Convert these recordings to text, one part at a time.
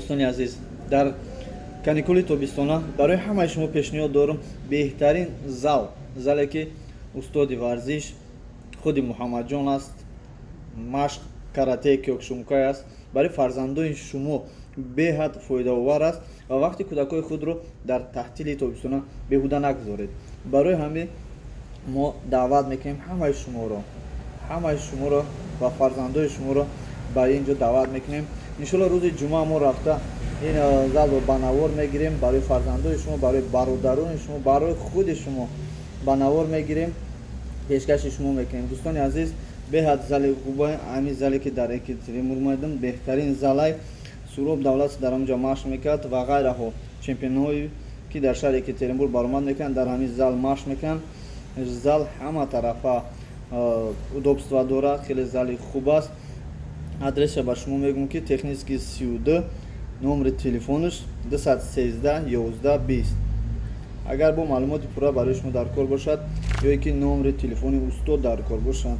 دوستان عزیز، در کانیکولی تابستانه برای همه شما پیشنهاد دارم بهترین زالی که استاد ورزش خود محمد جان است، مشق карате кёкшумкай است، برای فرزندان شما بهت فایده آور است و وقتی کودکای خود رو در تعطیل تابستانه بیهوده نگذارید. برای همین ما دعوت میکنیم همه شما رو و فرزندان شما رو به اینجا دعوت میکنیم. انشالله روز جمعه ما رفته این زال رو بنوار میگیریم برای فرزندان شما، برای برادران شما، برای خود شما بنوار میگیریم، پیشکش شما میکنیم. دوستان عزیز، بهت زال خوبه، همین زالی که در اکتریمور مایدم بهترین زالای سوراب دولت در آنجا مشق میکرد و غیره ها. چمپیون هایی که در شهر اکتریمور برآمد میکنن در همین زال مشق میکنن. زال همه طرفه удобства داره، خیلی زال خوب است. آدرس با شما میگم که تکنیکی 32 نمره تلفنش 213 11 20. اگر با معلومات پورا برای شما در کار باشد یا اینکه نمره تلفن استاد در کار باشد،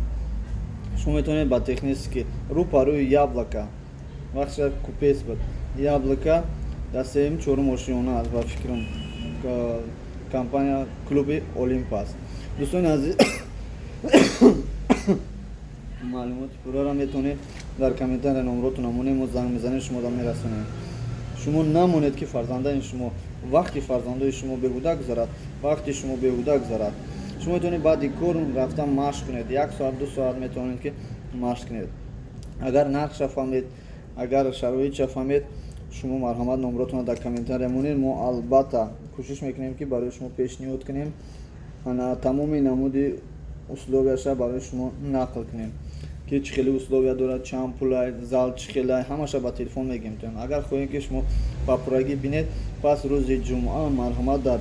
شما میتونید با تکنیکی روپاروی یابلکا وقتی کوپیس بود یابلکا دستم چهار ماشین است و فکرم کمپانی کلوب اولیمپاس. دوستان عزیز، معلومات پورا را میتونید در کامنتار نمرات نمونه زنگ میزنید شما را میرسونید. شما نمونید که فرزندان شما وقتی فرزندان شما بیهوده گذارد، شما میتونید بعد کار رفتن مشق کنید، 1 ساعت 2 ساعت میتونید که مشق کنید. اگر نقش فهمید، اگر شرایط فهمید، شما مرحمت نمراتون در کامنتار مونید. ما البته کوشش میکنیم که برای شما پیشنهاد کنیم و تمام نمودی اسلوبش برای شما نقل کنیم که چه خیلی اسلوبی داره، چند پولای زال چه خیلی، همش با تلفن میگیم. اگر خواهید که شما با پورگی بینید، پس روز جمعه مرحمت در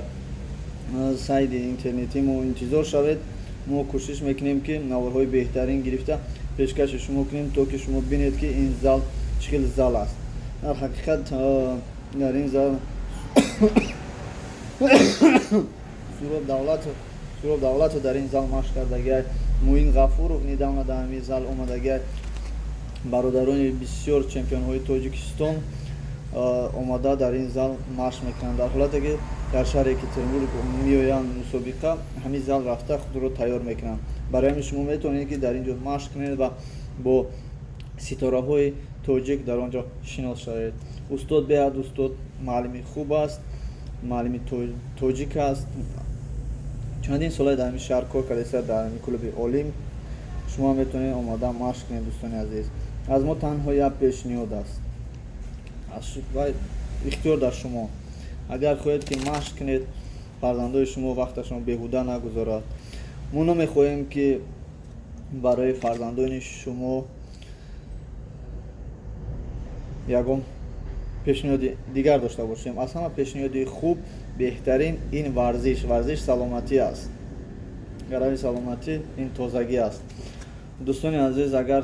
سایت اینترنتی ما انتظار شوید. ما کوشش میکنیم که نوارهای بهترین گرفته پیشکش شما کنیم تا که شما بینید که این زال چه خیلی زال است. در حقیقت در این زال سوراب دولت در این زال مشق کردگی، موین غفورов недавно در این زال اومدگی، برادران بسیار چمپیون های تاجیکستان اومده در این زال مشق میکنند. در حالتی که در شهر اکتریمور میآیند مسابقه، همین زال رفته خود رو تیار میکنند. برای همین شما میتونید که در اینجا مشق کنید و با ستاره های تاجیک در آنجا شناس شوید. استاد بیاد استاد معلمی خوب است، معلمی تاجیک است. چندین سال در این شهر کار کرده در این کلوب اولیم. شما میتونید آماده مشق کنید. دوستان عزیز، از ما تنها یک پیشنهاد است، از اختیار در شما. اگر خواهید که مشق کنید، فرزندان شما وقت شما بیهوده نگذارد. ما نمیخواهیم که برای فرزندان شما یگام پیشنهاد دیگر داشته باشیم. از همه پیشنهاد خوب بهترین این ورزش سلامتی است. برای سلامتی این تازگی است. دوستان عزیز، اگر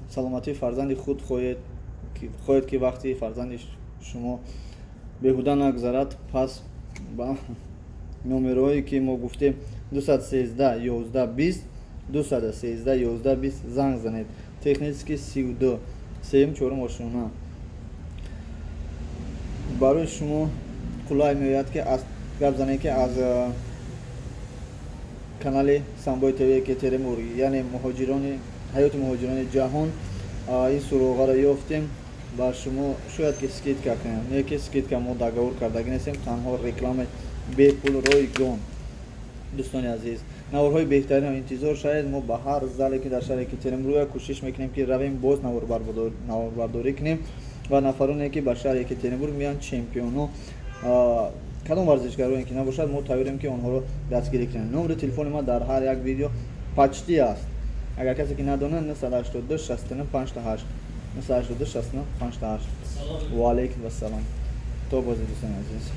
سلامتی فرزند خود خواهید که وقتی فرزند شما بیهوده نگذارد، پس با نمرهایی که ما گفتیم 213 11 20 213 11 20 زنگ زنید. تکنیکی 32 سیم چهار ماشین برای شما قولای میاد که از گپ زنید که از کانال سامبای تیوی اکتریمور، یعنی حیات مهاجران جهان، این سروغ را یافتیم و شما شاید که سکیتکا کنیم. نه که سکیتکا ما داغور کردگی نیستیم، تنها رکلام بی پول روی گون. دوستان عزیز، نوارهای بهترین انتظار شاید ما به هر زالی که در شهر اکتریمور کوشش میکنیم که رویم باز نوار برداری کنیم و نفرانی که به شهر اکتریمور میان چمپیون ها کدام ورزشکارانی که نباشد ما تاییدیم که آنها رو دستگیری کنیم. نمره تلفن ما در هر یک ویدیو پچتی است. اگر کسی که ندونه 982 69 58 982 69 58. و علیکم السلام. تو بازی دوستان عزیز.